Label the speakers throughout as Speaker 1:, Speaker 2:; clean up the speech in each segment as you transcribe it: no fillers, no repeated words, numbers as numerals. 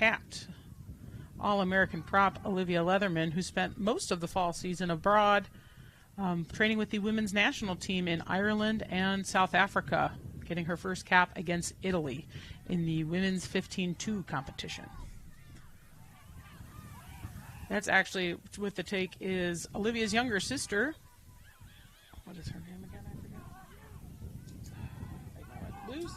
Speaker 1: capped All-American prop Olivia Leatherman, who spent most of the fall season abroad training with the women's national team in Ireland and South Africa, getting her first cap against Italy in the women's 15-2 competition. That's actually, with the take, is Olivia's younger sister. What is her name again? I forget. Lucy.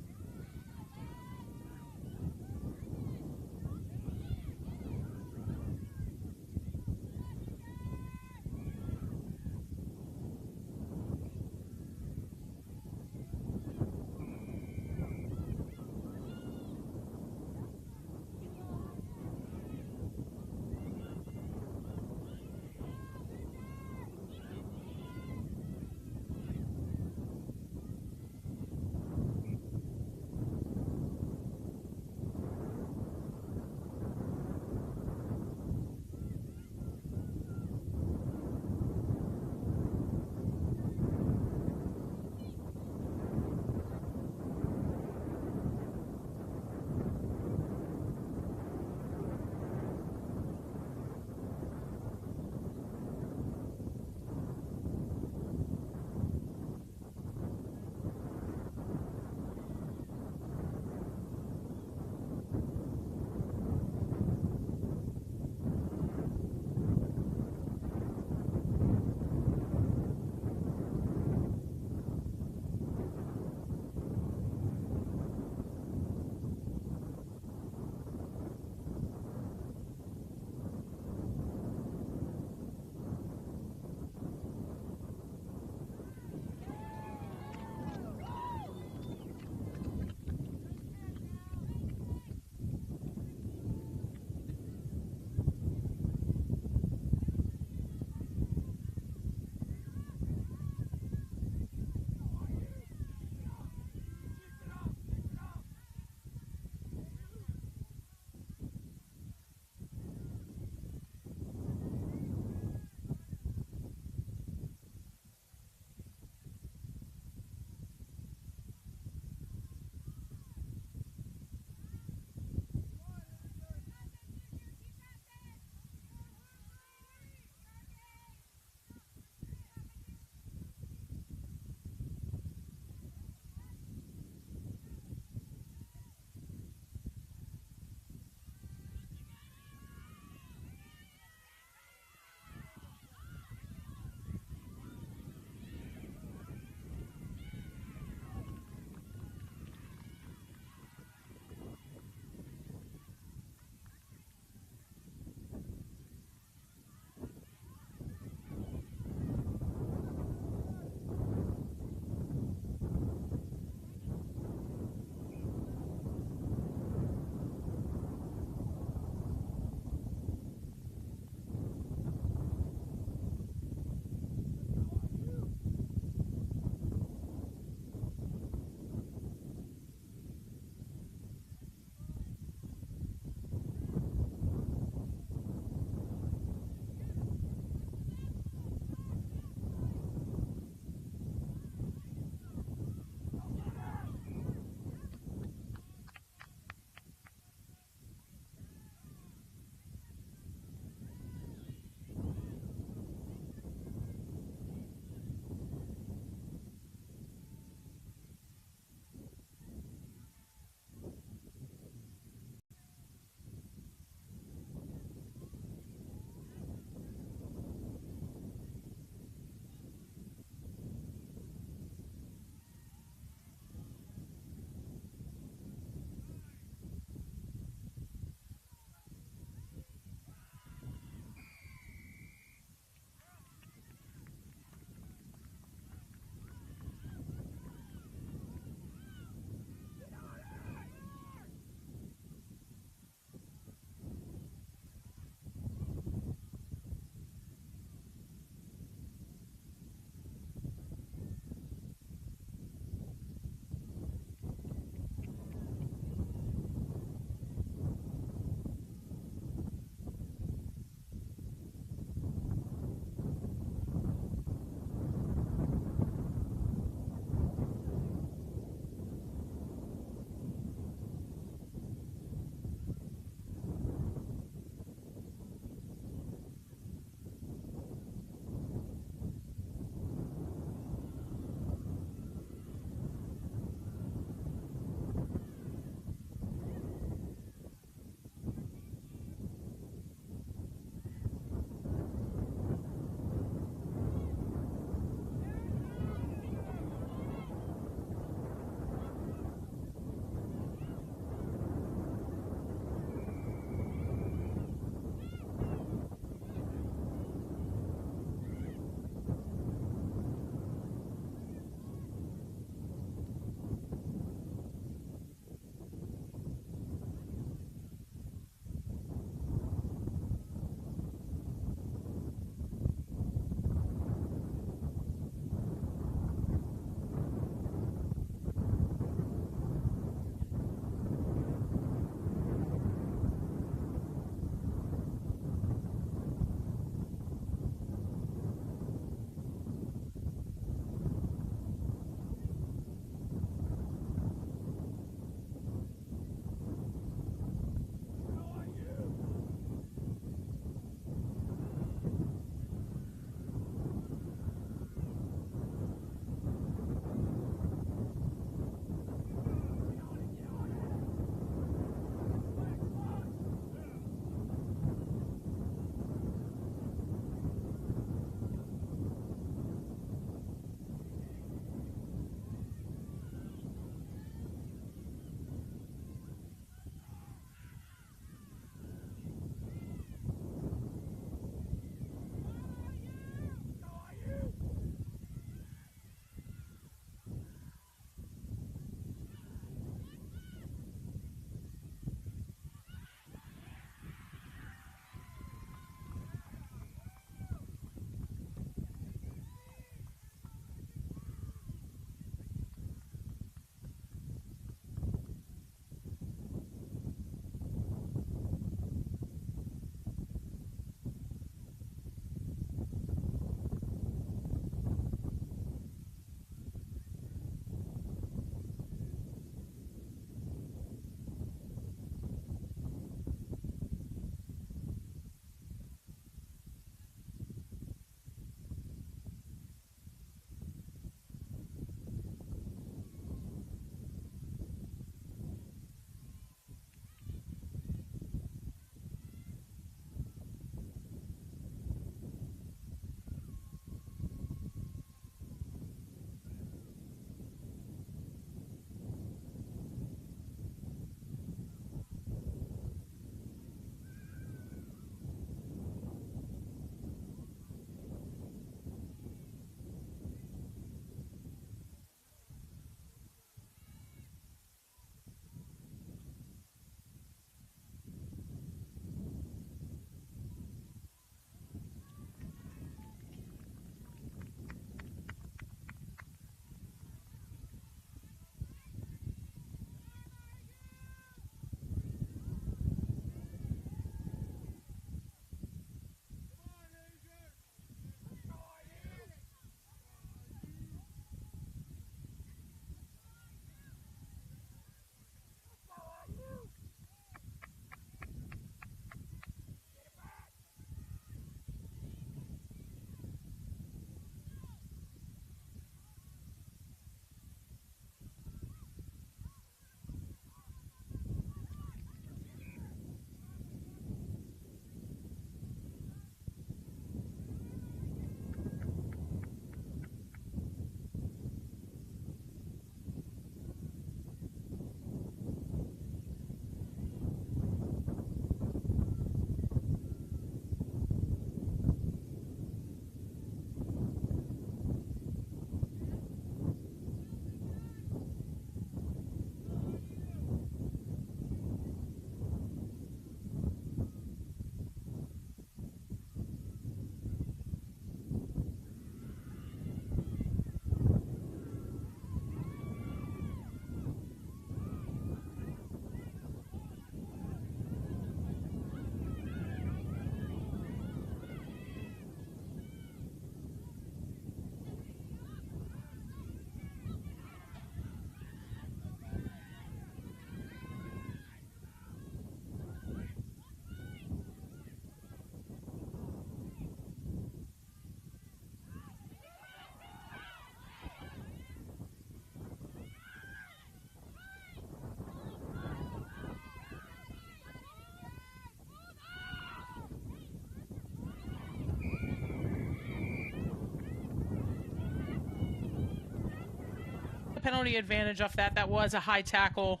Speaker 1: penalty advantage off that. That was a high tackle,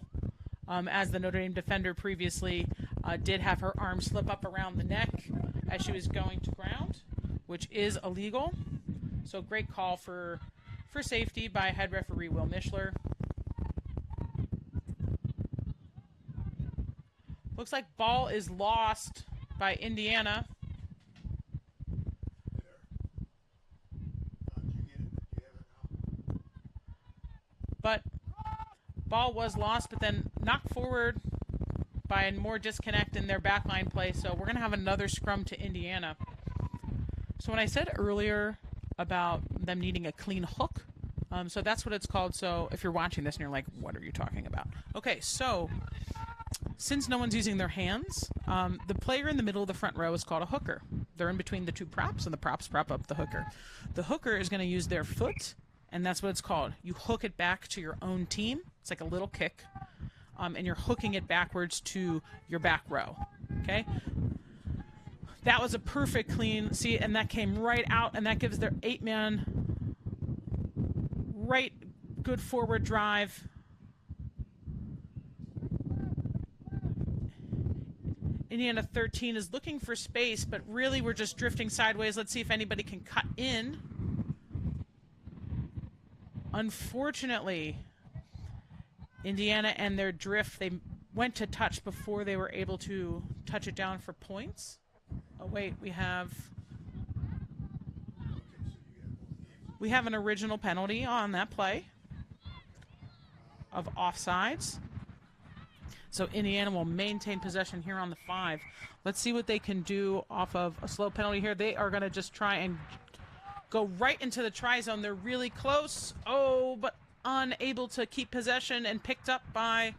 Speaker 1: as the Notre Dame defender previously did have her arm slip up around the neck as she was going to ground, which is illegal. So great call for safety by head referee Will Mishler. Looks like ball is lost by Indiana. But ball was lost, but then knocked forward by a more disconnect in their backline play. So we're going to have another scrum to Indiana. So when I said earlier about them needing a clean hook, so that's what it's called. So if you're watching this and you're like, what are you talking about? Okay, so since no one's using their hands, the player in the middle of the front row is called a hooker. They're in between the two props, and the props prop up the hooker. The hooker is going to use their foot, and that's what it's called. You hook it back to your own team. It's like a little kick, and you're hooking it backwards to your back row. Okay? That was a perfect clean, see, and that came right out, and that gives their 8-man right good forward drive. Indiana 13 is looking for space, but really we're just drifting sideways. Let's see if anybody can cut in. Unfortunately, Indiana and their drift, they went to touch before they were able to touch it down for points. Oh, wait, we have an original penalty on that play of offsides. So Indiana will maintain possession here on the 5. Let's see what they can do off of a slow penalty here. They are going to just try and go right into the try zone. They're really close. Oh, but unable to keep possession and picked up by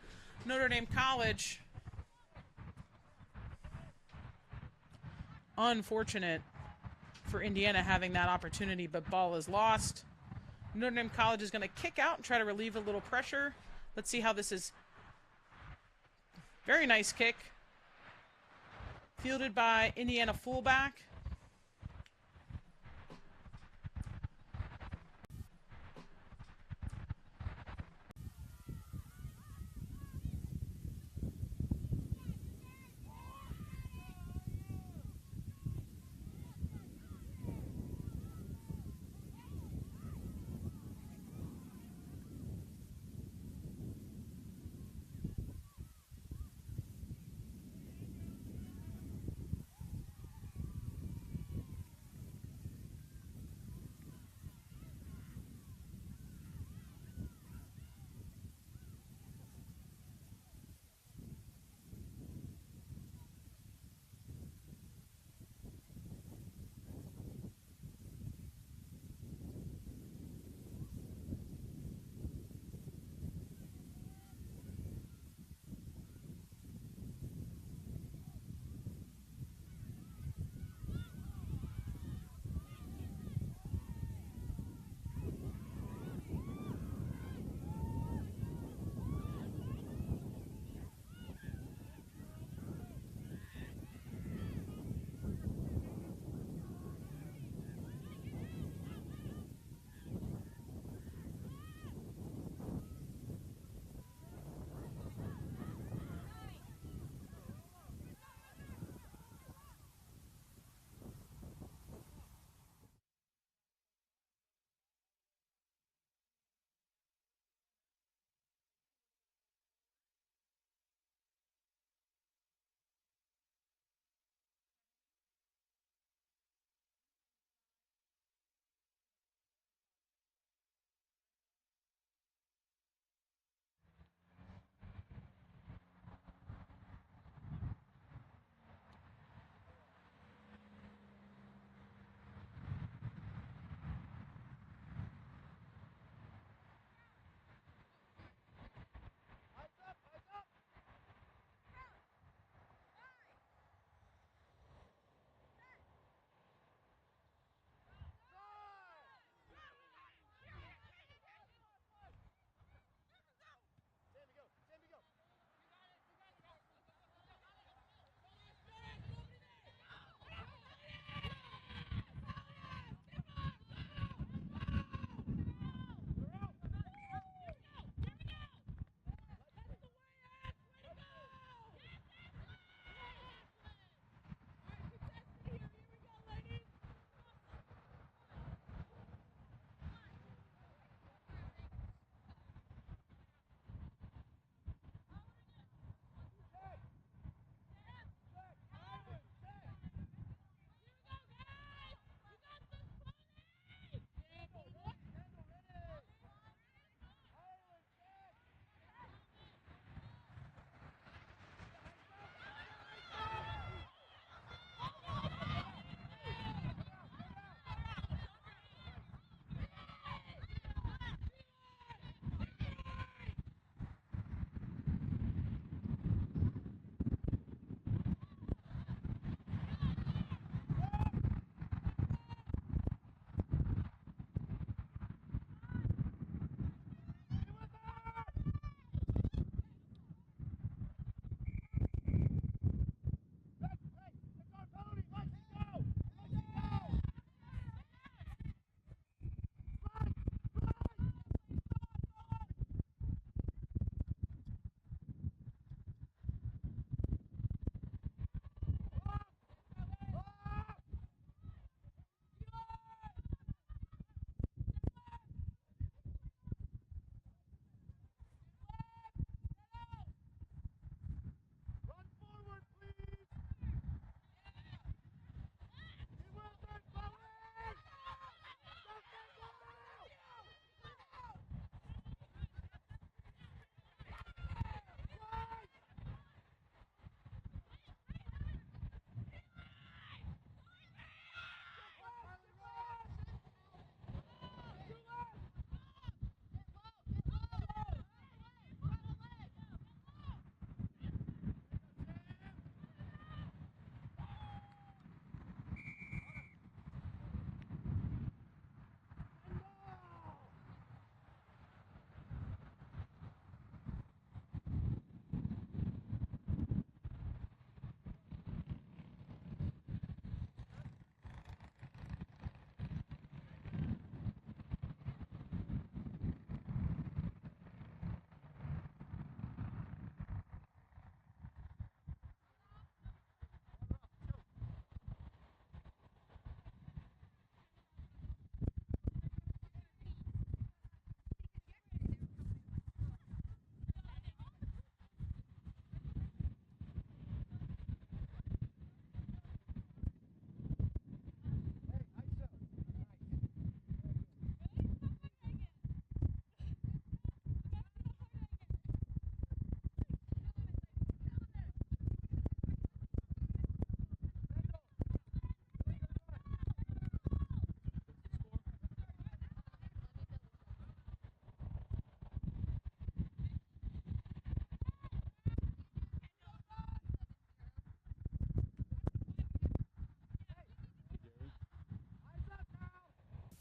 Speaker 1: Notre Dame College. Unfortunate for Indiana having that opportunity, but ball is lost. Notre Dame College is going to kick out and try to relieve a little pressure. Let's see how this is. Very nice kick. Fielded by Indiana fullback.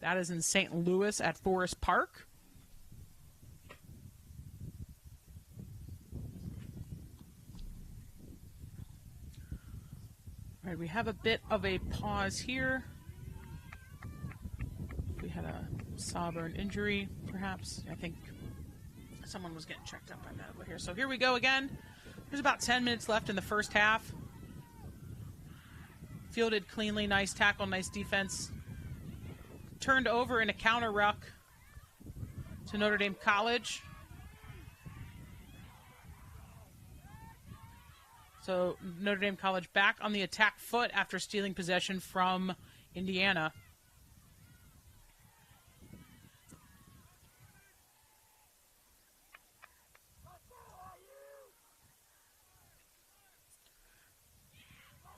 Speaker 1: That is in St. Louis at Forest Park. All right, we have a bit of a pause here. We had a Sawburn injury, perhaps. I think someone was getting checked up by medical here. So here we go again. There's about 10 minutes left in the first half. Fielded cleanly, nice tackle, nice defense. Turned over in a counter ruck to Notre Dame College. So Notre Dame College back on the attack foot after stealing possession from Indiana.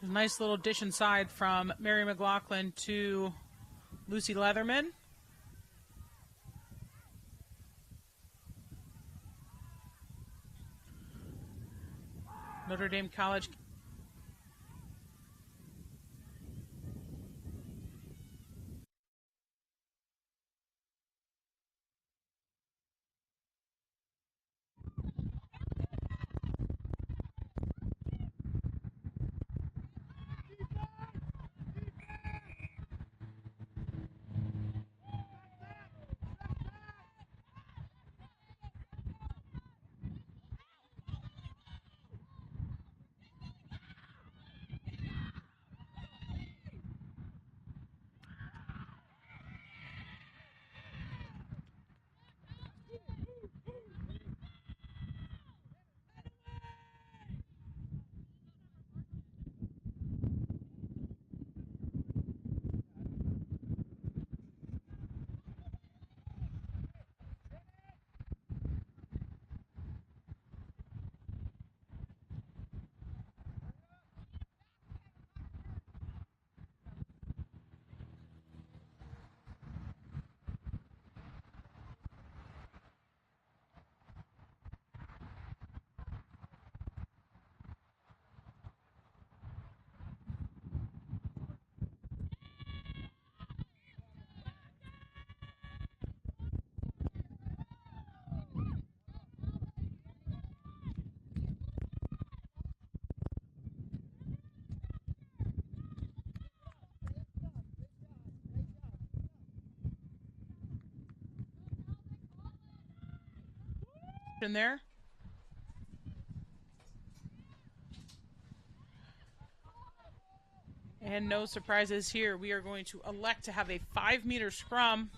Speaker 1: Nice little dish inside from Mary McLaughlin to Lucy Leatherman. Notre Dame College. In there. And no surprises here. We are going to elect to have a 5-meter scrum.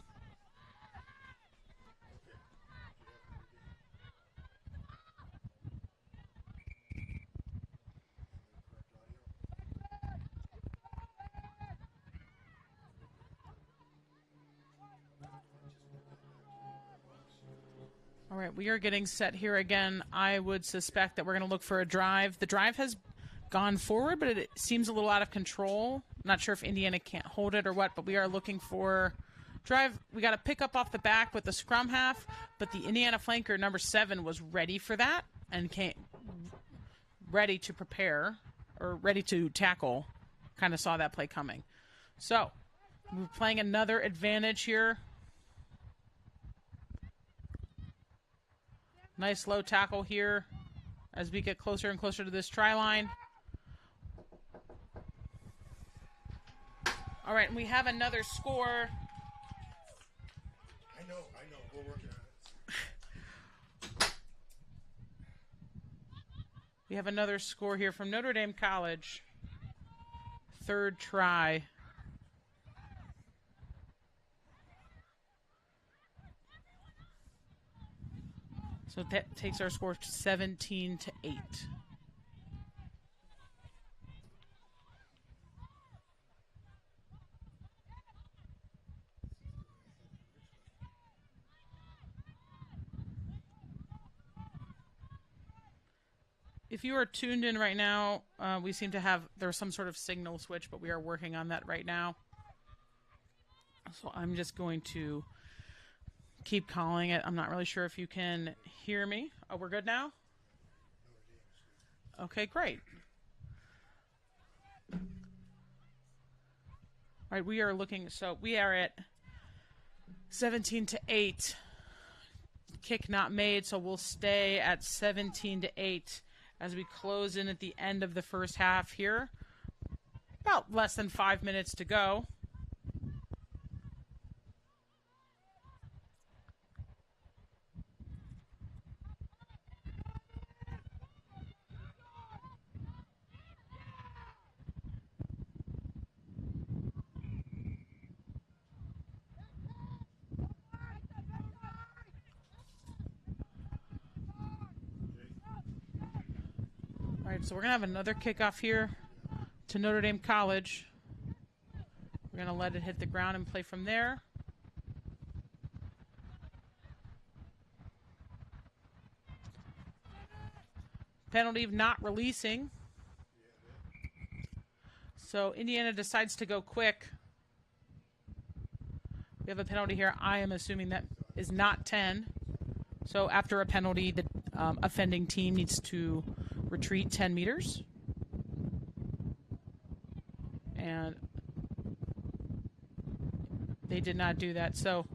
Speaker 1: All right, we are getting set here again. I would suspect that we're going to look for a drive. The drive has gone forward, but it seems a little out of control. Not sure if Indiana can't hold it or what, but we are looking for drive. We got to pick up off the back with the scrum half, but the Indiana flanker, number 7, was ready for that and ready to prepare or ready to tackle. Kind of saw that play coming. So we're playing another advantage here. Nice low tackle here as we get closer and closer to this try line. All right, and we have another score.
Speaker 2: I know. We're working on it.
Speaker 1: We have another score here from Notre Dame College. Third try. So that takes our score to 17-8. If you are tuned in right now, we seem to have, there's some sort of signal switch, but we are working on that right now. So I'm just going to keep calling it. I'm not really sure if you can hear me. Oh, we're good now? Okay, great. All right, we are looking, so we are at 17-8. Kick not made, so we'll stay at 17-8 as we close in at the end of the first half here. About less than 5 minutes to go. All right, so we're going to have another kickoff here to Notre Dame College. We're going to let it hit the ground and play from there. Penalty of not releasing. So Indiana decides to go quick. We have a penalty here. I am assuming that is not 10. So after a penalty, the offending team needs to retreat 10 meters. And they did not do that. So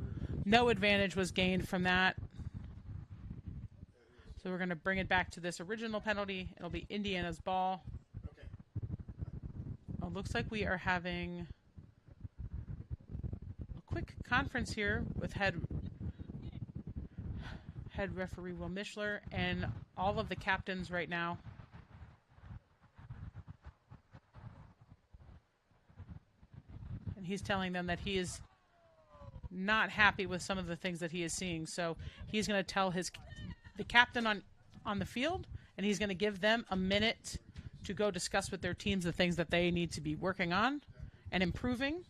Speaker 1: no advantage was gained from that. So we're going to bring it back to this original penalty. It'll be Indiana's ball. Oh, looks like we are having a quick conference here with head referee Will Mishler and all of the captains right now. And he's telling them that he is not happy with some of the things that he is seeing. So he's going to tell the captain on the field, and he's going to give them a minute to go discuss with their teams the things that they need to be working on and improving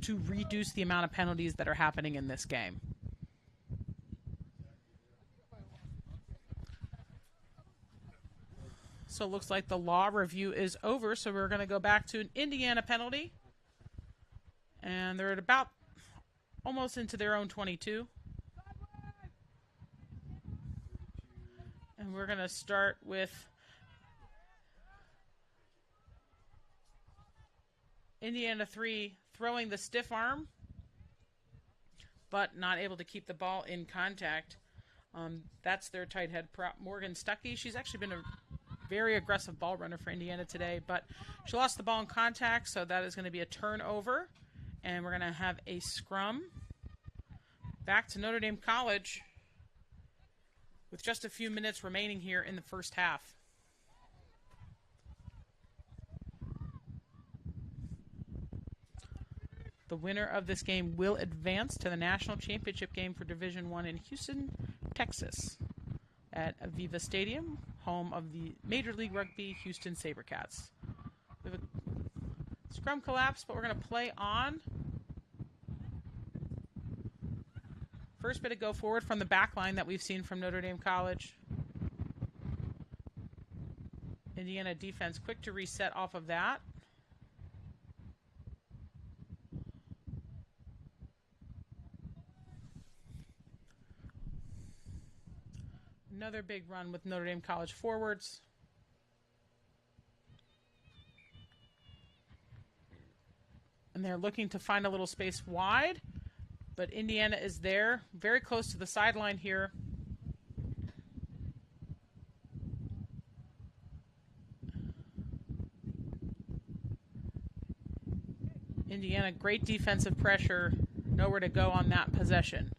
Speaker 1: to reduce the amount of penalties that are happening in this game. So it looks like the law review is over, so we're going to go back to an Indiana penalty. And they're at about almost into their own 22. And we're going to start with Indiana 3 throwing the stiff arm, but not able to keep the ball in contact. That's their tight head prop, Morgan Stuckey. She's actually been a very aggressive ball runner for Indiana today, but she lost the ball in contact, so that is going to be a turnover. And we're going to have a scrum back to Notre Dame College with just a few minutes remaining here in the first half. The winner of this game will advance to the national championship game for Division I in Houston, Texas, at Aviva Stadium, home of the Major League Rugby Houston SaberCats. We have a scrum collapse, but we're going to play on. First bit of go forward from the back line that we've seen from Notre Dame College. Indiana defense quick to reset off of that. Another big run with Notre Dame College forwards. And they're looking to find a little space wide, but Indiana is there, very close to the sideline here. Indiana, great defensive pressure, nowhere to go on that possession.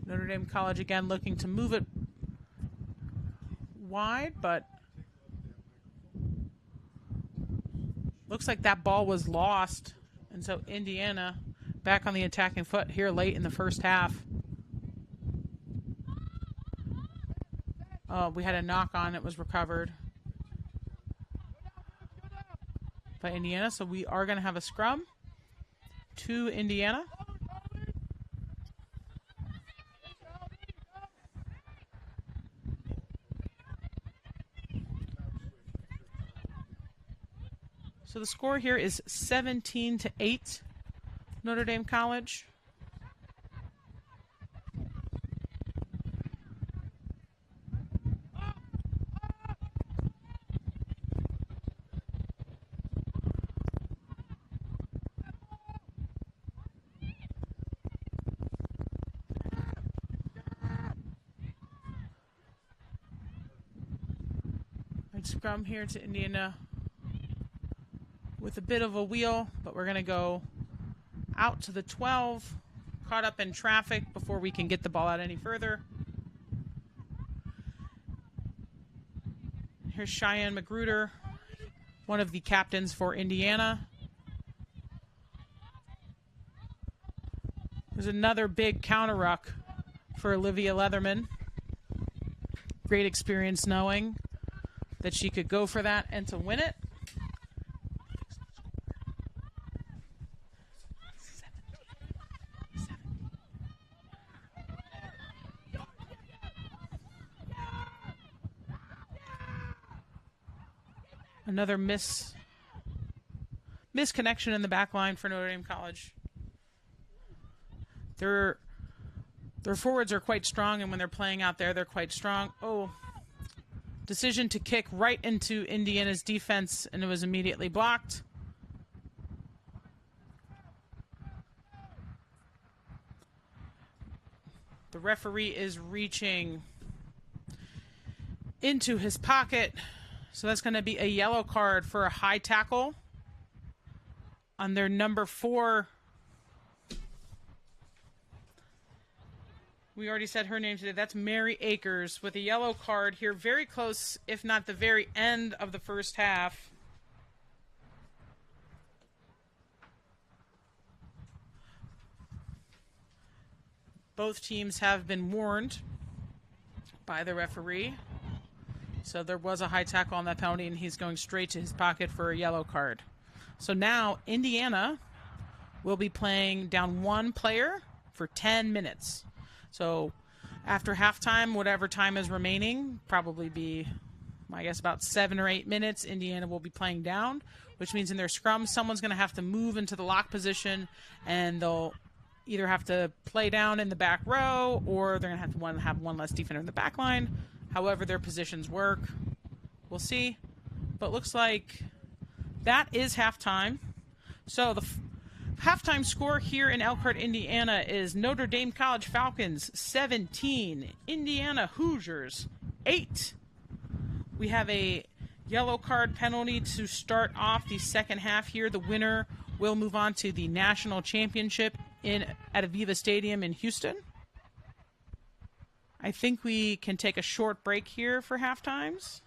Speaker 1: Notre Dame College again looking to move it wide, but looks like that ball was lost. And so Indiana back on the attacking foot here late in the first half. We had a knock on, it was recovered by Indiana. So we are going to have a scrum to Indiana. So the score here is 17-8 Notre Dame College. Right scrum here to Indiana with a bit of a wheel, but we're going to go out to the 12, caught up in traffic before we can get the ball out any further. Here's Cheyenne Magruder, one of the captains for Indiana. There's another big counter ruck for Olivia Leatherman. Great experience knowing that she could go for that and to win it. Another misconnection in the back line for Notre Dame College. Their forwards are quite strong, and when they're playing out there, they're quite strong. Oh, decision to kick right into Indiana's defense, and it was immediately blocked. The referee is reaching into his pocket. So that's going to be a yellow card for a high tackle on their number 4. We already said her name today. That's Mary Akers with a yellow card here, very close, if not the very end of the first half. Both teams have been warned by the referee. So there was a high tackle on that penalty, and he's going straight to his pocket for a yellow card. So now Indiana will be playing down 1 player for 10 minutes. So after halftime, whatever time is remaining, probably be, I guess, about 7 or 8 minutes, Indiana will be playing down, which means in their scrum, someone's going to have to move into the lock position, and they'll either have to play down in the back row, or they're going to have one less defender in the back line. However their positions work, we'll see. But looks like that is halftime. So the halftime score here in Elkhart, Indiana is Notre Dame College Falcons 17, Indiana Hoosiers 8. We have a yellow card penalty to start off the second half here. The winner will move on to the national championship at Aviva Stadium in Houston. I think we can take a short break here for halftimes.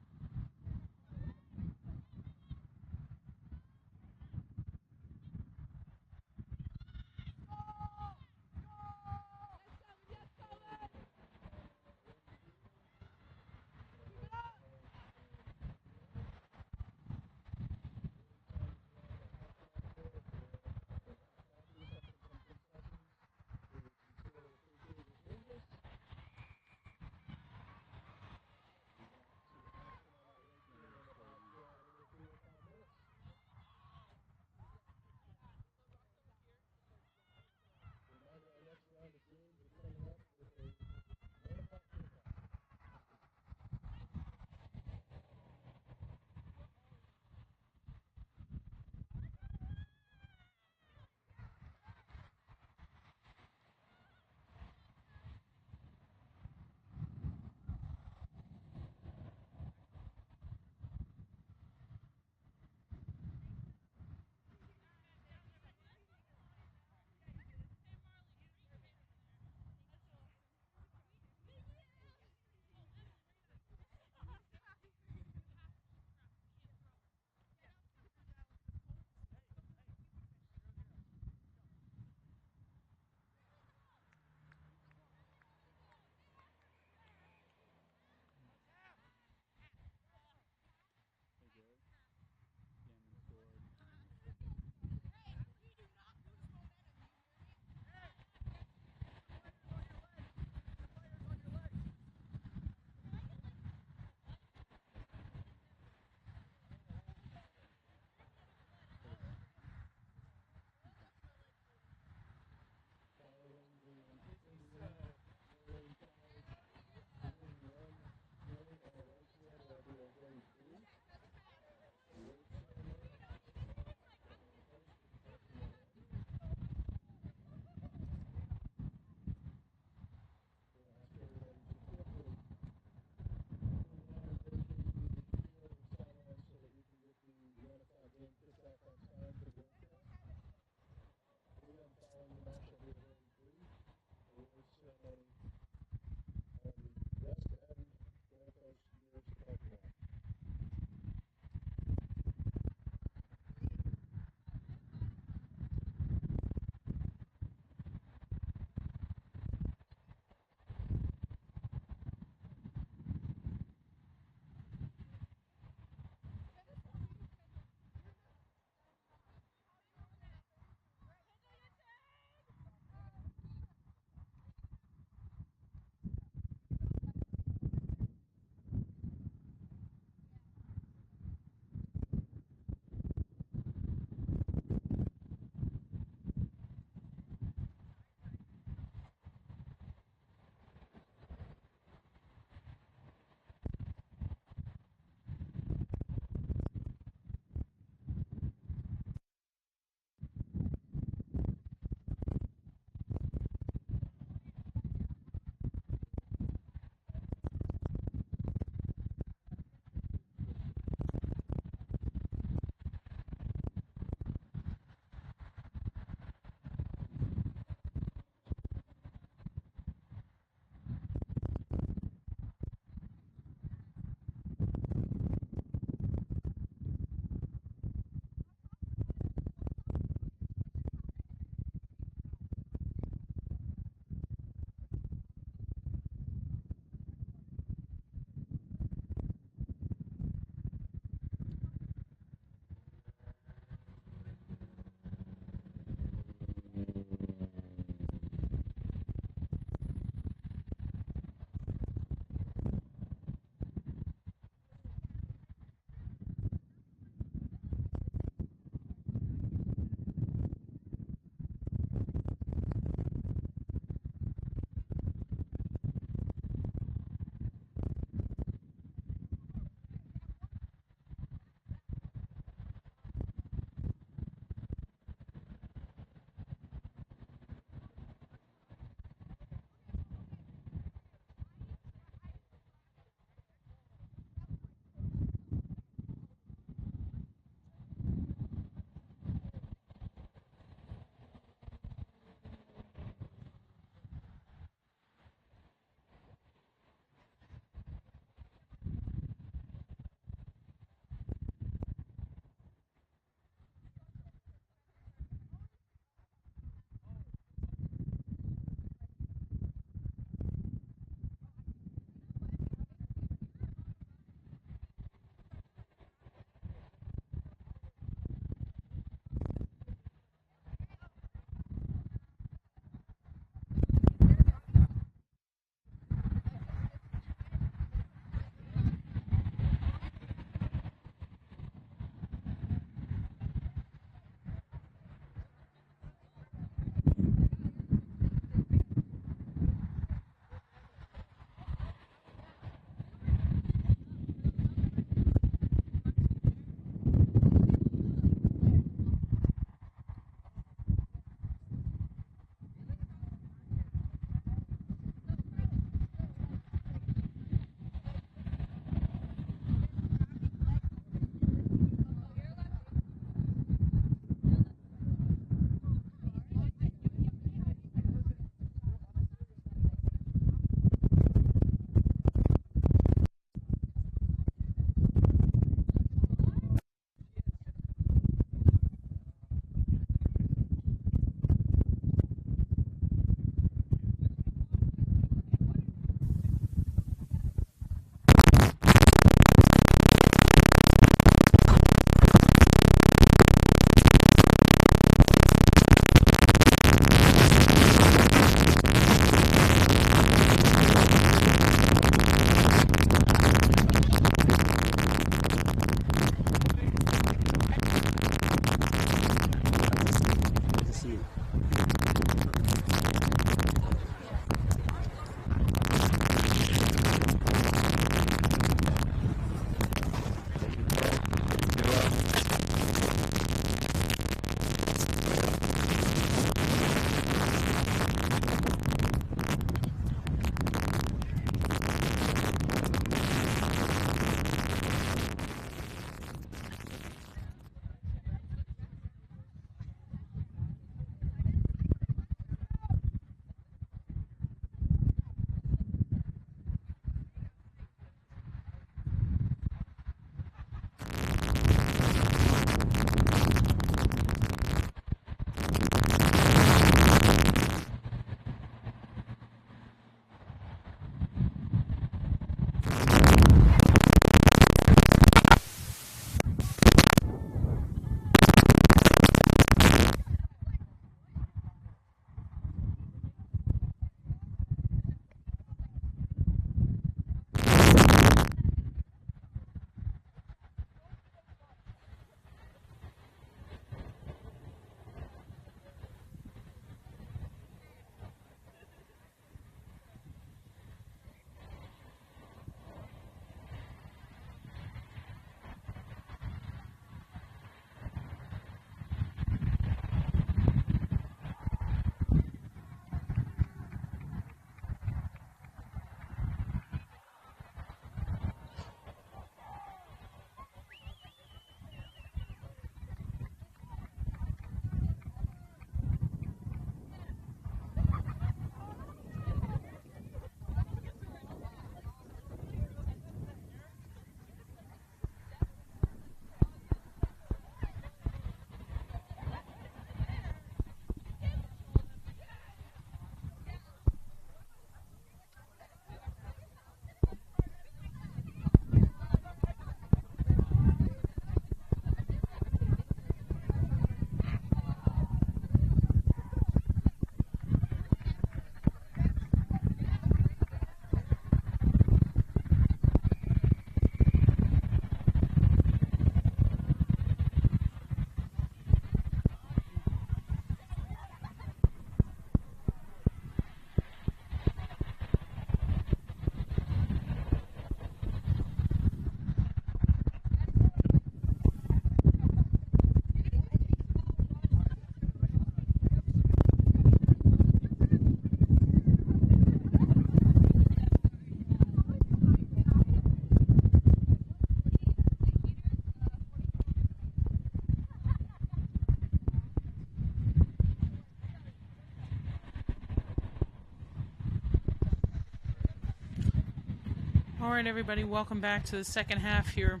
Speaker 1: All right, everybody, welcome back to the second half here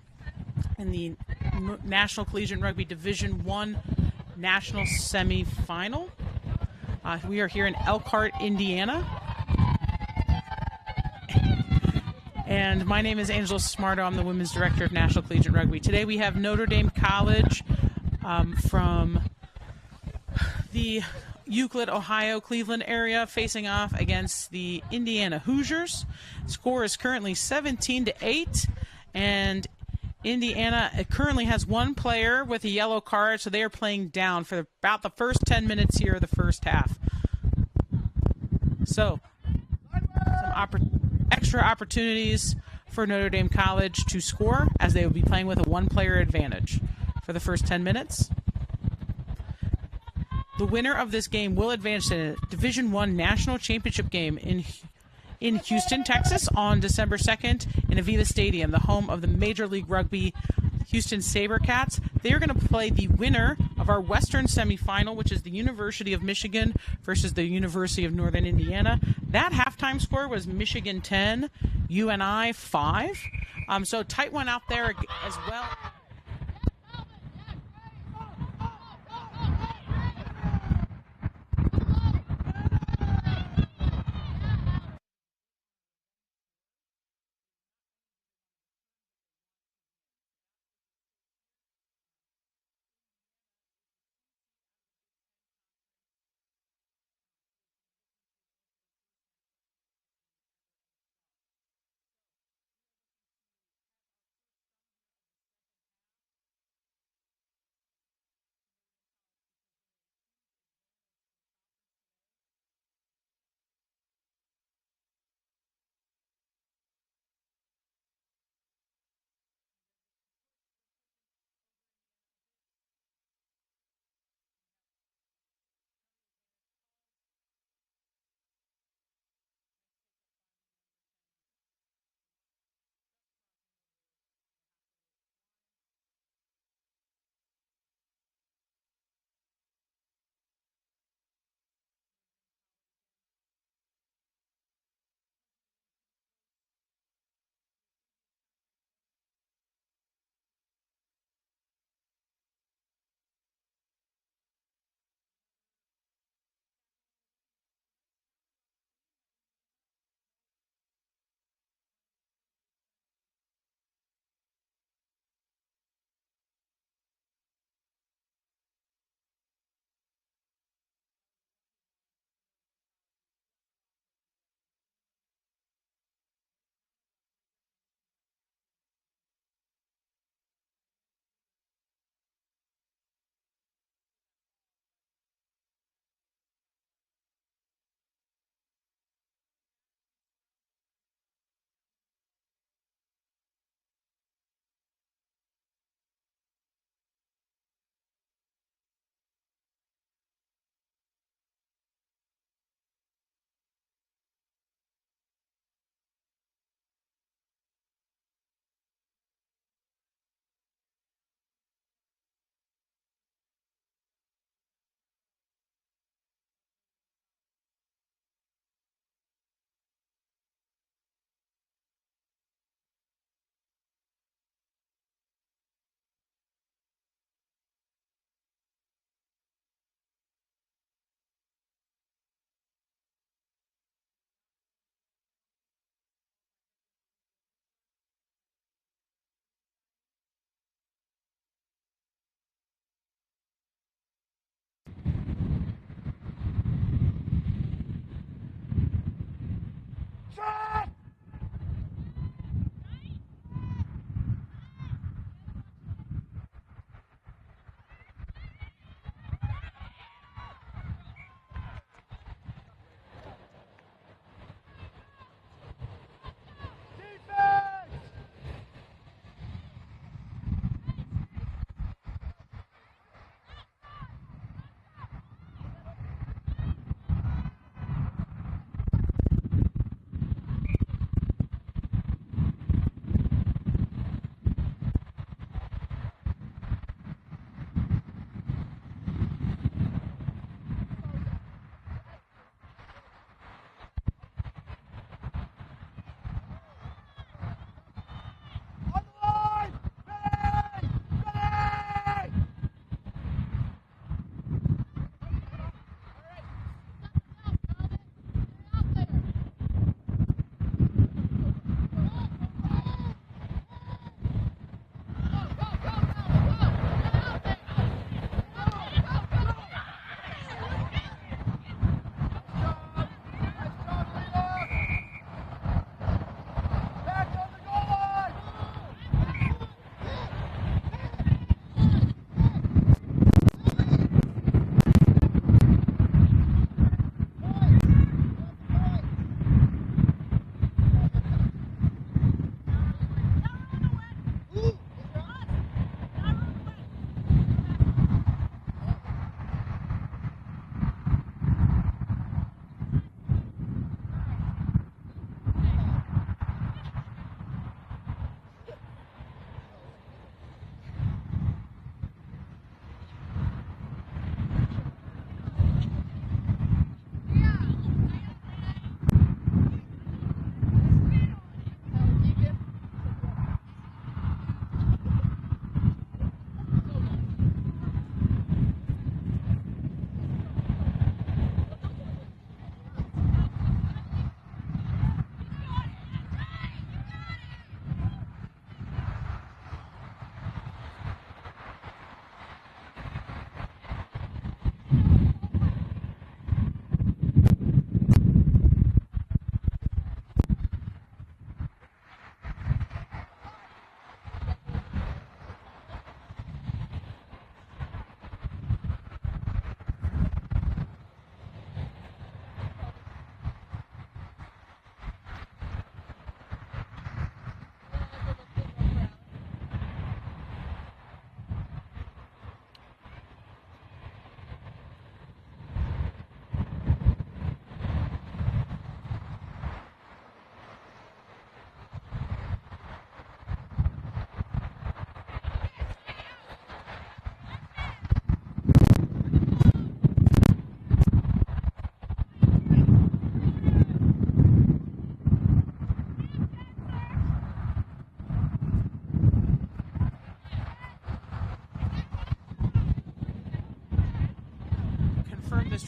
Speaker 1: in the National Collegiate Rugby Division I National Semifinal. We are here in Elkhart, Indiana. And my name is Angela Smarto. I'm the Women's Director of National Collegiate Rugby. Today we have Notre Dame College from the Euclid, Ohio, Cleveland area facing off against the Indiana Hoosiers. Score is currently 17-8, and Indiana currently has one player with a yellow card, so they are playing down for about the first 10 minutes here of the first half. So, some extra opportunities for Notre Dame College to score, as they will be playing with a one-player advantage for the first 10 minutes. The winner of this game will advance to a Division I National Championship game in Houston, Texas on December 2nd in Avila Stadium, the home of the Major League Rugby Houston SaberCats. They are going to play the winner of our Western semifinal, which is the University of Michigan versus the University of Northern Indiana. That halftime score was Michigan 10, UNI 5. So tight one out there as well.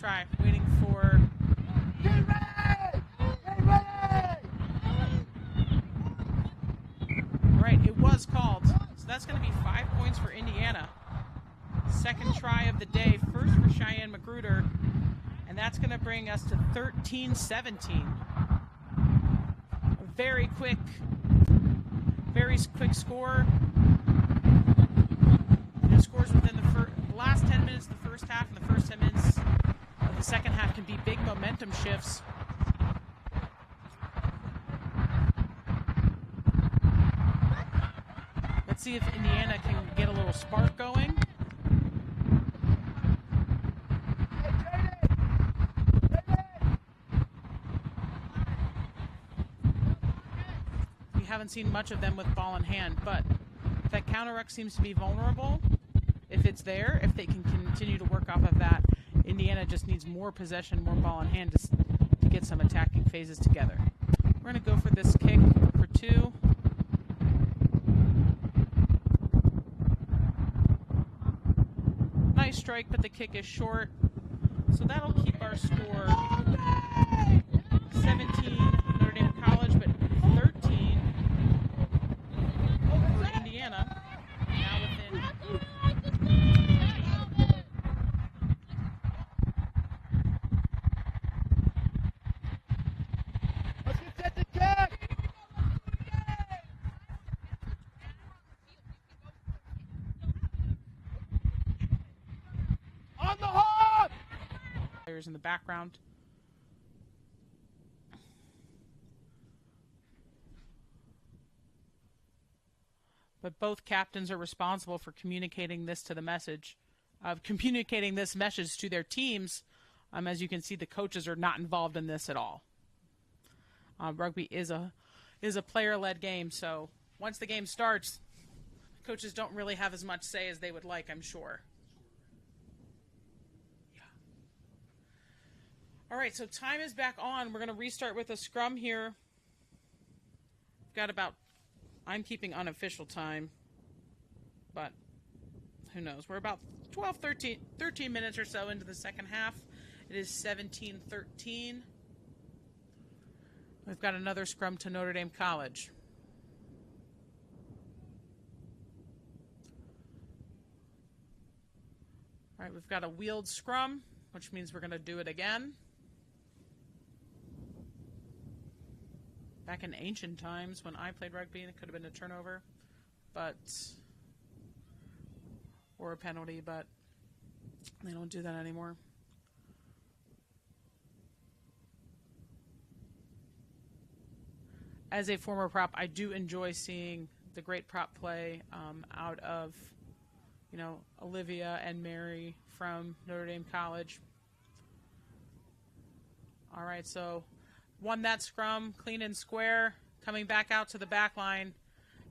Speaker 1: try. Waiting for...
Speaker 2: Get ready! Get ready!
Speaker 1: All right, it was called. So that's going to be 5 points for Indiana. Second try of the day, first for Cheyenne Magruder. And that's going to bring us to 13-17. A very quick score. The scores within the last 10 minutes of the first half and the first 10 minutes of the second half can be big momentum shifts. Let's see if Indiana can get a little spark going. We haven't seen much of them with ball in hand, but that counter ruck seems to be vulnerable. If it's there, if they can continue to work off of that, Indiana just needs more possession, more ball in hand to get some attacking phases together. We're going to go for this kick for 2. Nice strike, but the kick is short. So that'll keep our score 17 Notre Dame College, but 13 for Indiana. Now within...
Speaker 2: Let's get set to kick! On the hop!
Speaker 1: Players in the background. But both captains are responsible for communicating this message to their teams. As you can see, the coaches are not involved in this at all. Rugby is a player-led game, so once the game starts, coaches don't really have as much say as they would like, I'm sure. Yeah. All right, so time is back on. We're going to restart with a scrum here. We've got about... I'm keeping unofficial time, but who knows? We're about 13 minutes or so into the second half. It is 17-13. We've got another scrum to Notre Dame College. All right, we've got a wheeled scrum, which means we're going to do it again. Back in ancient times when I played rugby, it could have been a turnover, or a penalty, but they don't do that anymore. As a former prop, I do enjoy seeing the great prop play out of, Olivia and Mary from Notre Dame College. All right, so won that scrum, clean and square, coming back out to the back line.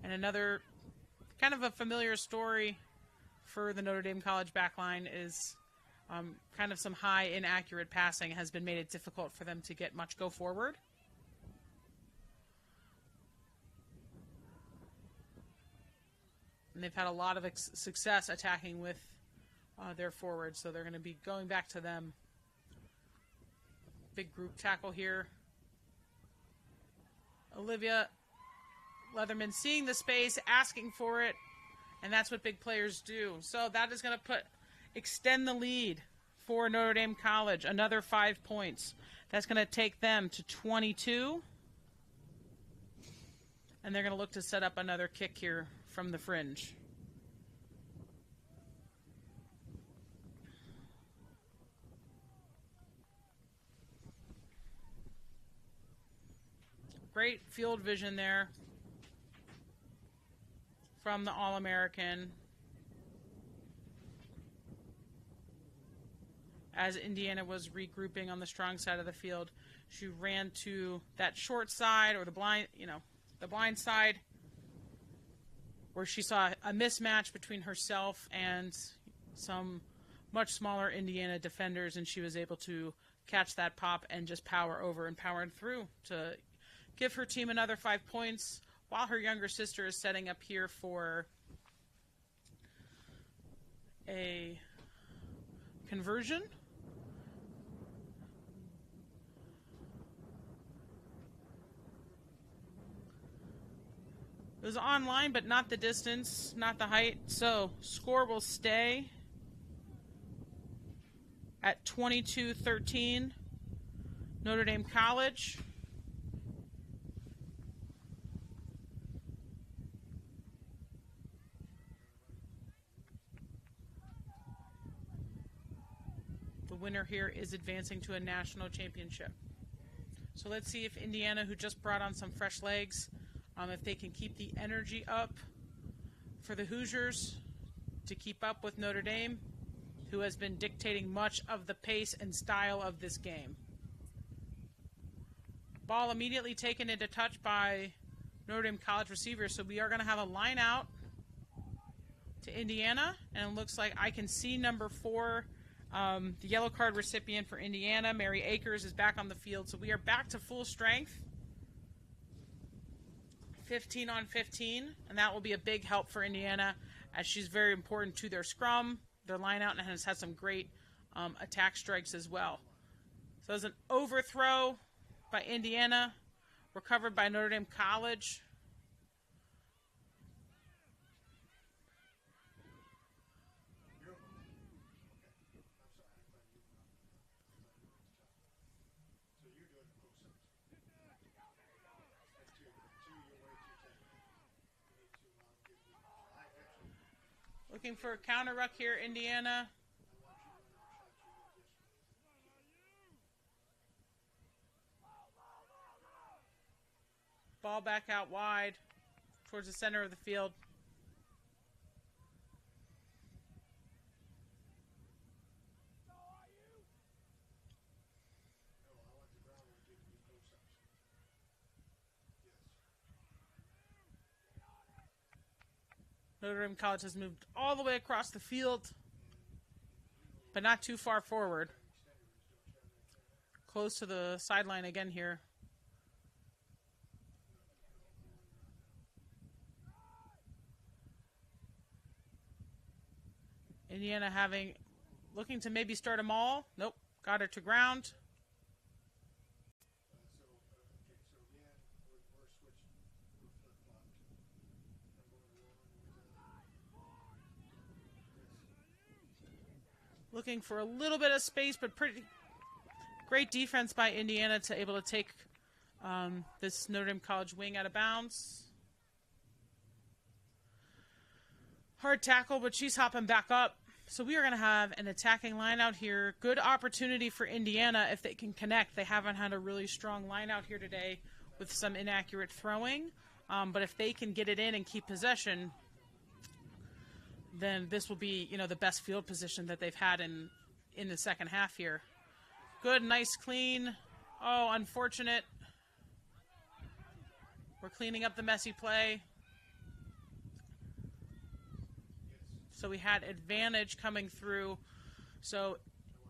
Speaker 1: And another kind of a familiar story for the Notre Dame College back line is kind of some high inaccurate passing has been made it difficult for them to get much go forward. And they've had a lot of success attacking with their forwards, so they're going to be going back to them. Big group tackle here. Olivia Leatherman seeing the space, asking for it, and that's what big players do. So that is going to extend the lead for Notre Dame College, another 5 points. That's going to take them to 22. And they're going to look to set up another kick here from the fringe. Great field vision there from the All-American. As Indiana was regrouping on the strong side of the field, she ran to that short side or the blind side where she saw a mismatch between herself and some much smaller Indiana defenders, and she was able to catch that pop and just power over and power through to give her team another 5 points, while her younger sister is setting up here for a conversion. was online, but not the distance, not the height. So score will stay at 22-13, Notre Dame College. The winner here is advancing to a national championship. So let's see if Indiana, who just brought on some fresh legs, if they can keep the energy up for the Hoosiers to keep up with Notre Dame, who has been dictating much of the pace and style of this game. Ball immediately taken into touch by Notre Dame College receivers, so we are going to have a line out to Indiana, and it looks like I can see number 4, the yellow card recipient for Indiana, Mary Akers, is back on the field, so we are back to full strength. 15 on 15, and that will be a big help for Indiana as she's very important to their scrum, their line out, and has had some great attack strikes as well. So there's an overthrow by Indiana, recovered by Notre Dame College. Looking for a counter ruck here, Indiana. Ball back out wide towards the center of the field. Notre Dame College has moved all the way across the field, but not too far forward. Close to the sideline again here. Indiana looking to maybe start a maul. Nope, got her to ground. Looking for a little bit of space, but pretty great defense by Indiana to able to take this Notre Dame College wing out of bounds. Hard tackle, but she's hopping back up. So we are going to have an attacking line out here. Good opportunity for Indiana if they can connect. They haven't had a really strong line out here today with some inaccurate throwing. But if they can get it in and keep possession, then this will be, the best field position that they've had in the second half here. Good, nice, clean. Oh, unfortunate. We're cleaning up the messy play. So we had advantage coming through. So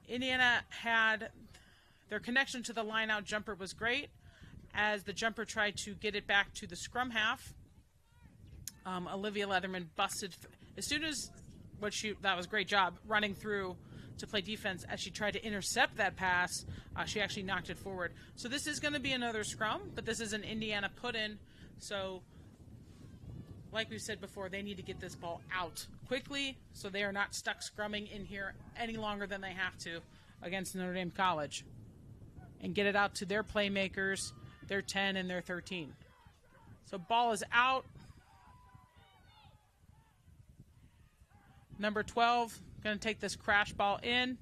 Speaker 1: Indiana had their connection to the line-out jumper was great as the jumper tried to get it back to the scrum half. Olivia Leatherman busted as soon as that was a great job running through to play defense. As she tried to intercept that pass, she actually knocked it forward. So this is going to be another scrum, but this is an Indiana put-in. So like we said before, they need to get this ball out quickly so they are not stuck scrumming in here any longer than they have to against Notre Dame College, and get it out to their playmakers, their 10 and their 13. So ball is out. Number 12 going to take this crash ball in.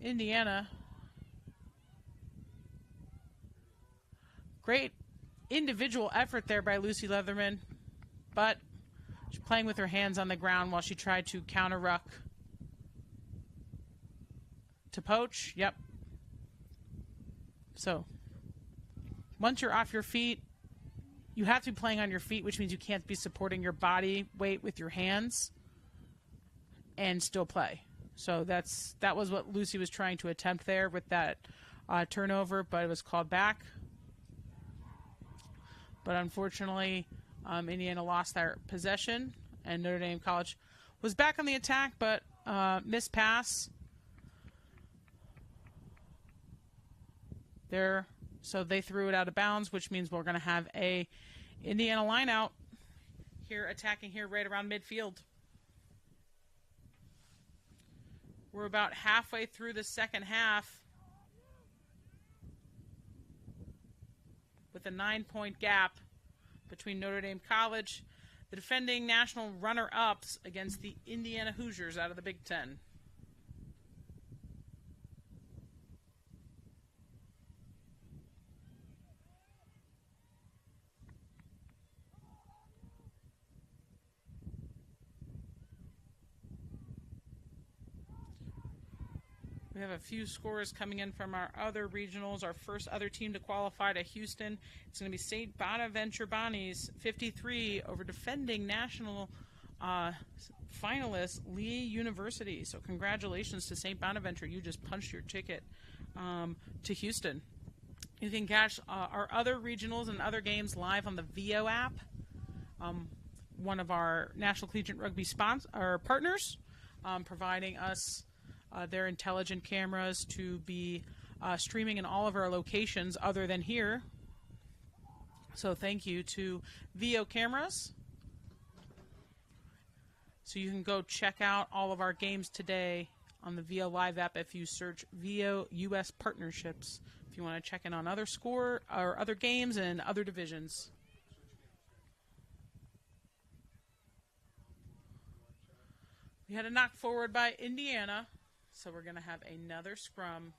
Speaker 1: Indiana. Great individual effort there by Lucy Leatherman, but she's playing with her hands on the ground while she tried to counter ruck to poach. Yep. So once you're off your feet, you have to be playing on your feet, which means you can't be supporting your body weight with your hands and still play. So that was what Lucy was trying to attempt there with that turnover, but it was called back. But unfortunately, Indiana lost their possession, and Notre Dame College was back on the attack, but missed pass. There, so they threw it out of bounds, which means we're going to have a Indiana line out here, attacking here right around midfield. We're about halfway through the second half with a 9-point gap between Notre Dame College, the defending national runner-ups, against the Indiana Hoosiers out of the Big Ten. We have a few scores coming in from our other regionals. Our first other team to qualify to Houston, it's going to be St. Bonaventure Bonnies, 53 over defending national finalist Lee University. So congratulations to St. Bonaventure. You just punched your ticket to Houston. You can catch our other regionals and other games live on the VO app, one of our National Collegiate Rugby partners, providing us their intelligent cameras to be streaming in all of our locations other than here. So thank you to VO Cameras. So you can go check out all of our games today on the VO Live app if you search VO US Partnerships, if you want to check in on other score or other games and other divisions. We had a knock forward by Indiana. So we're going to have another scrum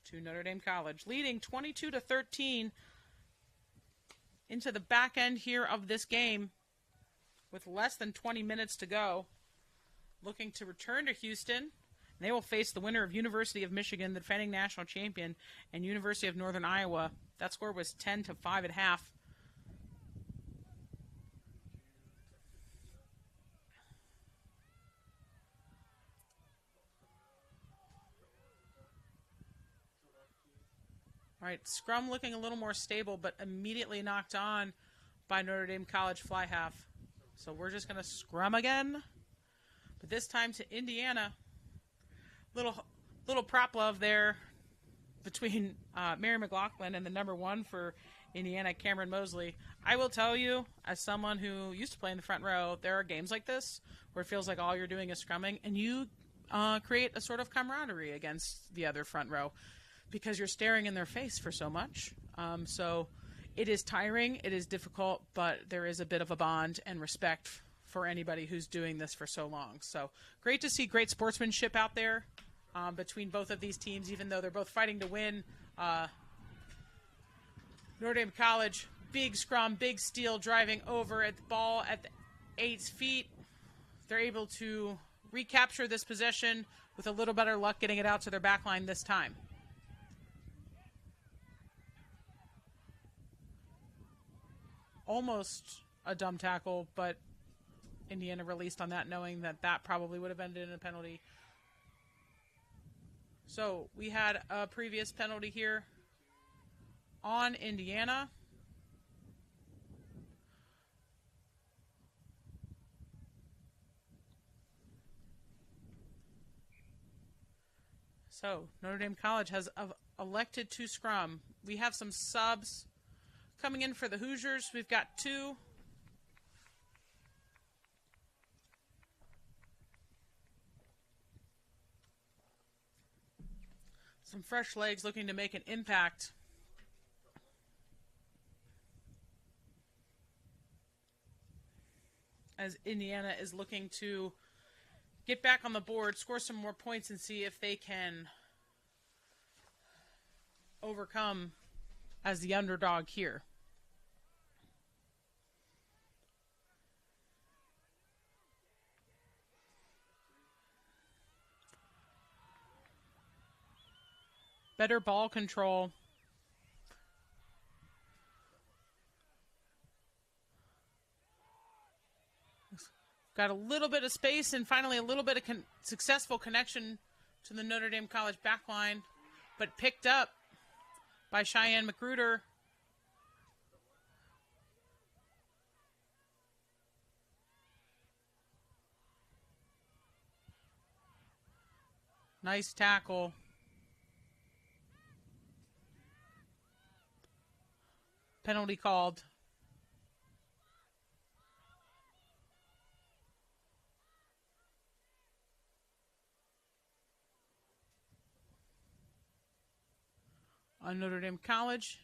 Speaker 1: to Notre Dame College, leading 22-13 into the back end here of this game with less than 20 minutes to go. Looking to return to Houston. They will face the winner of University of Michigan, the defending national champion, and University of Northern Iowa. That score was 10-5 at half. All right, scrum looking a little more stable, but immediately knocked on by Notre Dame College fly half. So we're just going to scrum again, but this time to Indiana. Little prop love there between Mary McLaughlin and the number 1 for Indiana, Cameron Mosley. I will tell you, as someone who used to play in the front row, there are games like this where it feels like all you're doing is scrumming, and you create a sort of camaraderie against the other front row, because you're staring in their face for so much. So it is tiring, it is difficult, but there is a bit of a bond and respect for anybody who's doing this for so long. So great to see great sportsmanship out there between both of these teams, even though they're both fighting to win. Notre Dame College, big scrum, big steal, driving over at the ball at the 8's feet. They're able to recapture this possession with a little better luck getting it out to their back line this time. Almost a dumb tackle, but Indiana released on that, knowing that that probably would have ended in a penalty. So we had a previous penalty here on Indiana. So Notre Dame College has elected to scrum. We have some subs coming in for the Hoosiers. We've got 2. Some fresh legs looking to make an impact. As Indiana is looking to get back on the board, score some more points, and see if they can overcome as the underdog here. Better ball control. Got a little bit of space and finally a little bit of successful connection to the Notre Dame College backline, but picked up by Cheyenne Magruder. Nice tackle. Penalty called. On Notre Dame College.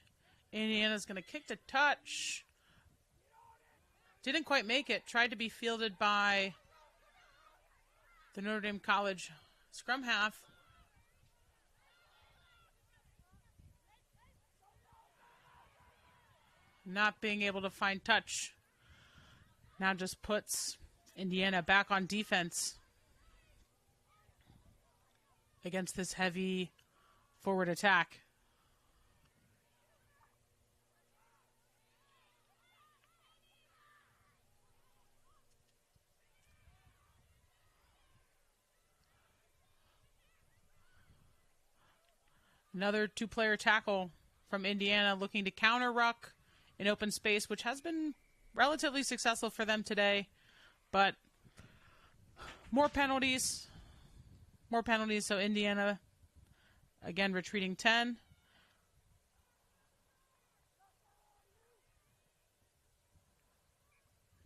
Speaker 1: Indiana's going to kick to touch. Didn't quite make it. Tried to be fielded by the Notre Dame College scrum half. Not being able to find touch. Now just puts Indiana back on defense against this heavy forward attack. Another two-player tackle from Indiana looking to counter ruck in open space, which has been relatively successful for them today. But more penalties. More penalties, so Indiana, again, retreating 10.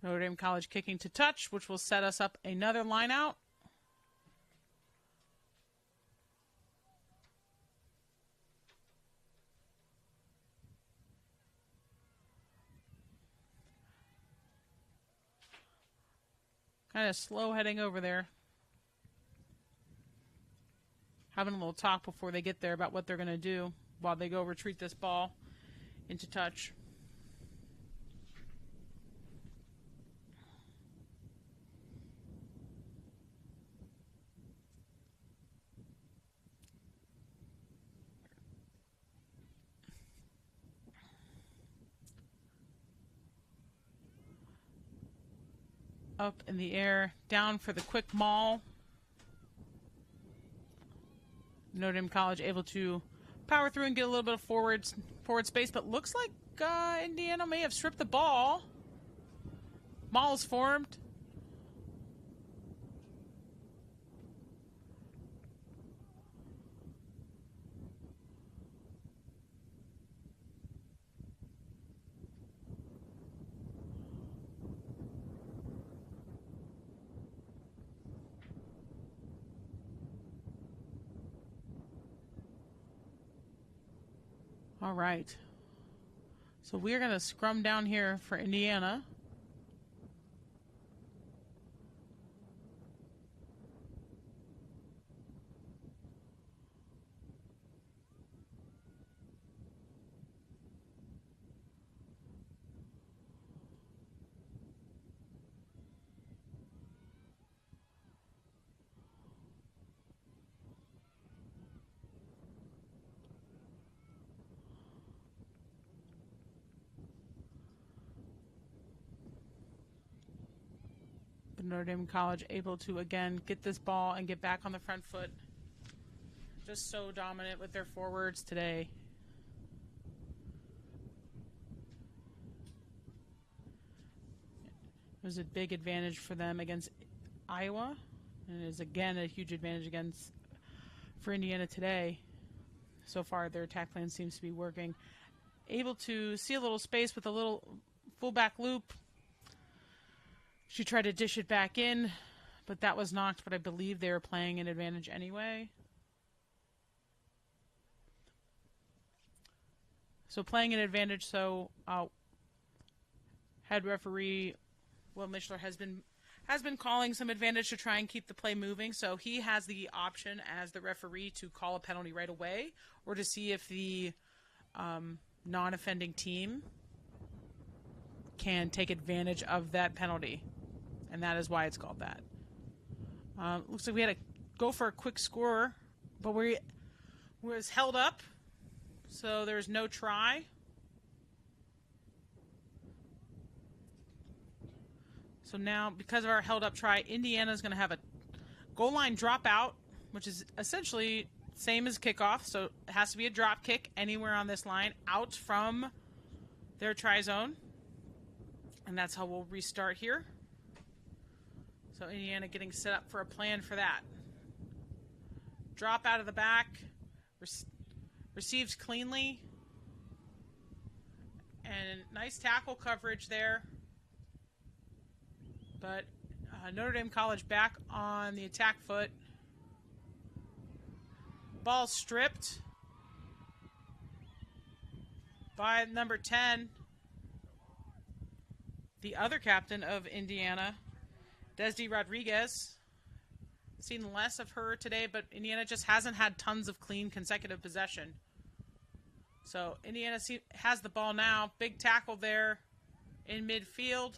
Speaker 1: Notre Dame College kicking to touch, which will set us up another line out. Kind of slow heading over there. Having a little talk before they get there about what they're going to do while they go retreat this ball into touch. Up in the air, down for the quick maul. Notre Dame College able to power through and get a little bit of forward space, but looks like Indiana may have stripped the ball. Maul is formed. All right. So we're going to scrum down here for Indiana. Notre Dame College able to, again, get this ball and get back on the front foot. Just so dominant with their forwards today. It was a big advantage for them against Iowa. And it is, again, a huge advantage for Indiana today. So far, their attack plan seems to be working. Able to see a little space with a little fullback loop. She tried to dish it back in, but that was knocked, but I believe they were playing an advantage anyway. So playing an advantage, so head referee Will Mishler has been calling some advantage to try and keep the play moving, so he has the option as the referee to call a penalty right away or to see if the non-offending team can take advantage of that penalty. And that is why it's called that. Looks like we had to go for a quick score, but we was held up, so there's no try. So now, because of our held up try, Indiana's going to have a goal line dropout, which is essentially same as kickoff. So it has to be a drop kick anywhere on this line out from their try zone. And that's how we'll restart here. So Indiana getting set up for a plan for that. drop out of the back, receives cleanly, and nice tackle coverage there. But Notre Dame College back on the attack foot. Ball stripped by number 10, the other captain of Indiana, Desdi Rodriguez. Seen less of her today, but Indiana just hasn't had tons of clean consecutive possession. So Indiana has the ball now. Big tackle there in midfield.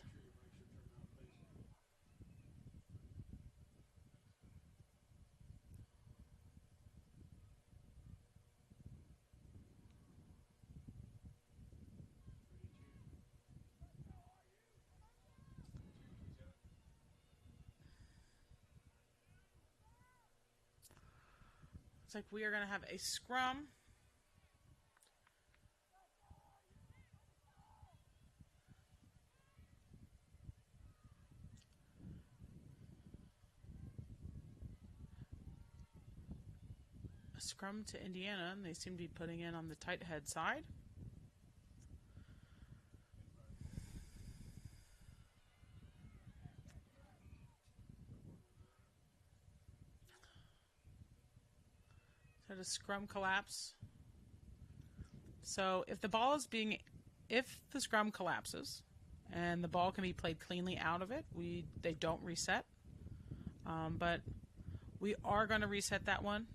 Speaker 1: Looks like we are going to have a scrum. A scrum to Indiana, and they seem to be putting in on the tight head side. Had a scrum collapse. So if the scrum collapses and the ball can be played cleanly out of it, they don't reset. But we are going to reset that one.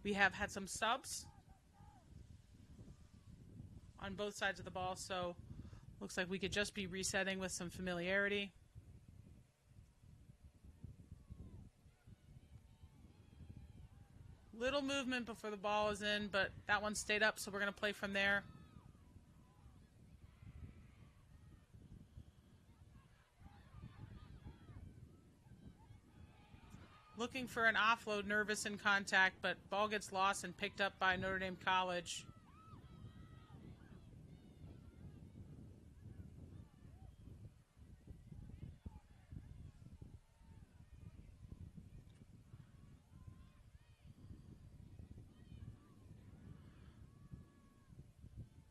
Speaker 1: We have had some subs on both sides of the ball, so looks like we could just be resetting with some familiarity. Little movement before the ball is in, but that one stayed up, so we're going to play from there. Looking for an offload, nervous in contact, but ball gets lost and picked up by Notre Dame College.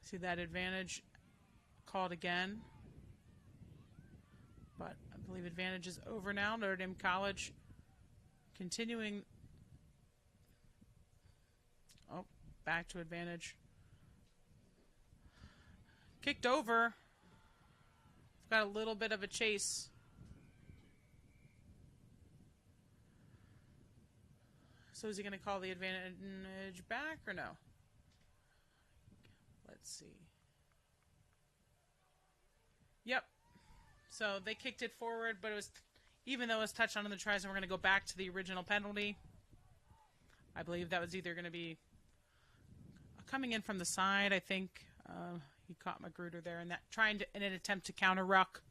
Speaker 1: See that advantage called again. But I believe advantage is over now. Notre Dame College continuing. Oh, back to advantage. Kicked over. Got a little bit of a chase. So is he going to call the advantage back or no? Let's see. Yep. So they kicked it forward, but it was, even though it was touched on in the tries, and we're going to go back to the original penalty. I believe that was either going to be coming in from the side. I think he caught Magruder there, and that trying to in an attempt to counter ruck.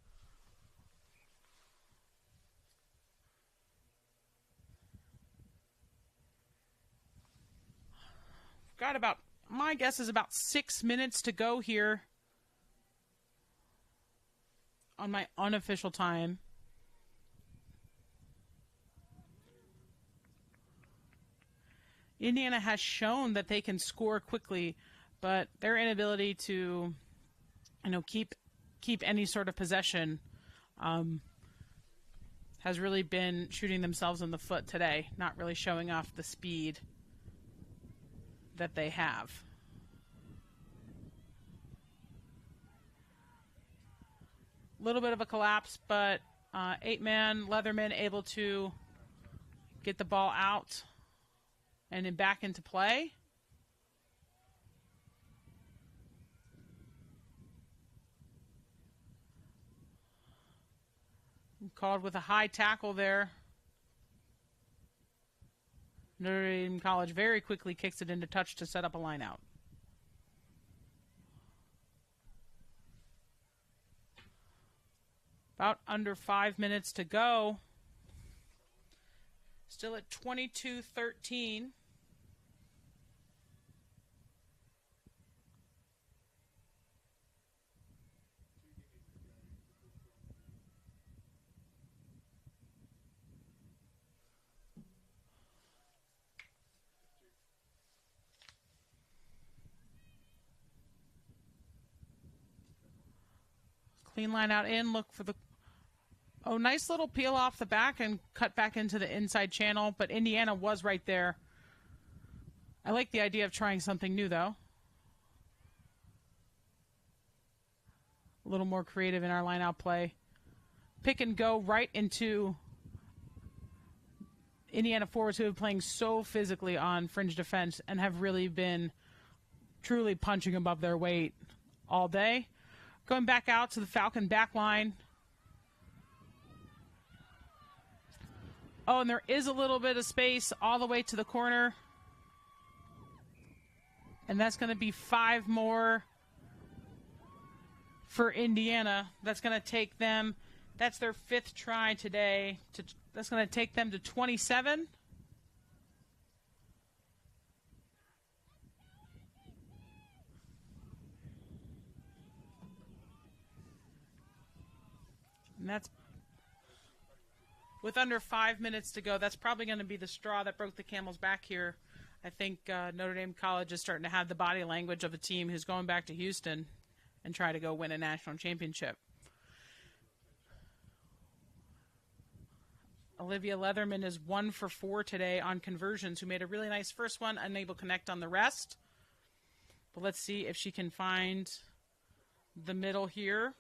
Speaker 1: Got about, my guess is about 6 minutes to go here on my unofficial time. Indiana has shown that they can score quickly, but their inability to, keep any sort of possession has really been shooting themselves in the foot today, not really showing off the speed that they have. A little bit of a collapse, but 8-man Leatherman able to get the ball out and then back into play. Called with a high tackle there. Notre Dame College very quickly kicks it into touch to set up a line out. About under 5 minutes to go. Still at 22-13. Clean line out in. Look for the... Oh, nice little peel off the back and cut back into the inside channel. But Indiana was right there. I like the idea of trying something new, though. A little more creative in our line-out play. Pick and go right into Indiana forwards who have been playing so physically on fringe defense and have really been truly punching above their weight all day. Going back out to the Falcon back line. Oh, and there is a little bit of space all the way to the corner. And that's going to be 5 more for Indiana. That's going to take them, that's their 5th try today. That's going to take them to 27. And that's with under 5 minutes to go. That's probably going to be the straw that broke the camel's back here. I think Notre Dame College is starting to have the body language of a team who's going back to Houston and try to go win a national championship. Olivia Leatherman is 1 for 4 today on conversions, who made a really nice first one, unable to connect on the rest. But let's see if she can find the middle here.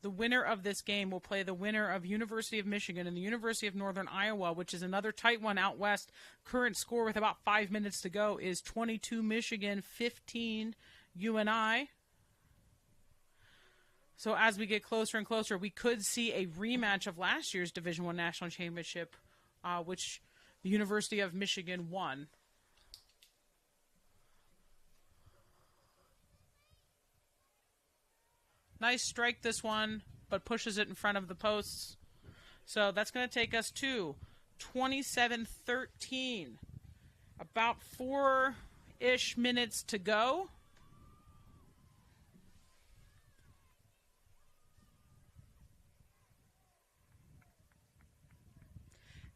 Speaker 1: The winner of this game will play the winner of University of Michigan and the University of Northern Iowa, which is another tight one out west. Current score with about 5 minutes to go is 22 Michigan, 15 UNI. So as we get closer and closer, we could see a rematch of last year's Division I National Championship, which the University of Michigan won. Nice strike this one, but pushes it in front of the posts. So that's going to take us to 27-13. About 4-ish minutes to go.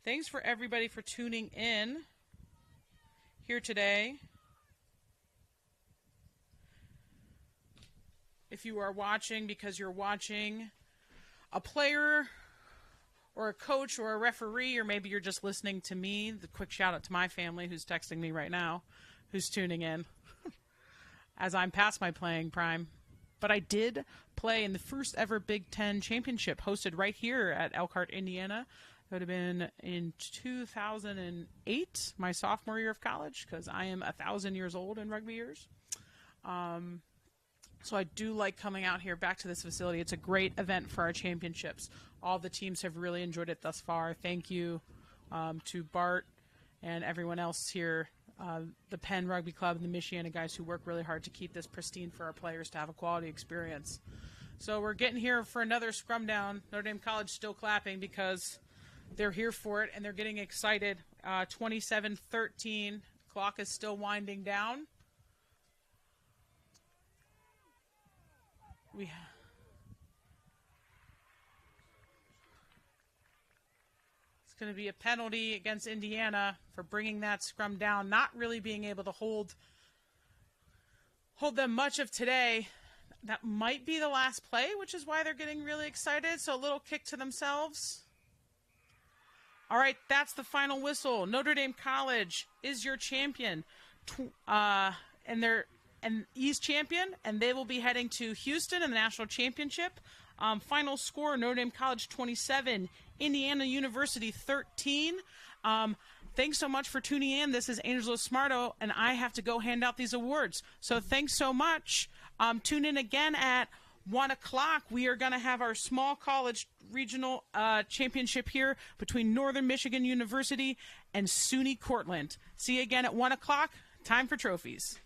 Speaker 1: Thanks for everybody for tuning in here today. If you are watching because you're watching a player or a coach or a referee, or maybe you're just listening to me, the quick shout out to my family who's texting me right now, who's tuning in as I'm past my playing prime. But I did play in the first ever Big Ten championship hosted right here at Elkhart, Indiana. It would have been in 2008, my sophomore year of college, because I am 1,000 years old in rugby years. So I do like coming out here back to this facility. It's a great event for our championships. All the teams have really enjoyed it thus far. Thank you to Bart and everyone else here, the Penn Rugby Club and the Michiana guys who work really hard to keep this pristine for our players to have a quality experience. So we're getting here for another scrum down. Notre Dame College still clapping because they're here for it and they're getting excited. 27-13. Clock is still winding down. It's going to be a penalty against Indiana for bringing that scrum down, not really being able to hold them much of today. That might be the last play, which is why they're getting really excited. So a little kick to themselves. All right, that's the final whistle. Notre Dame College is your champion, and East champion, and they will be heading to Houston in the national championship. Final score: Notre Dame College 27, Indiana University 13. Thanks so much for tuning in. This is Angela Smarto, and I have to go hand out these awards. So thanks so much. Tune in again at 1 o'clock. We are going to have our small college regional championship here between Northern Michigan University and SUNY Cortland. See you again at 1 o'clock. Time for trophies.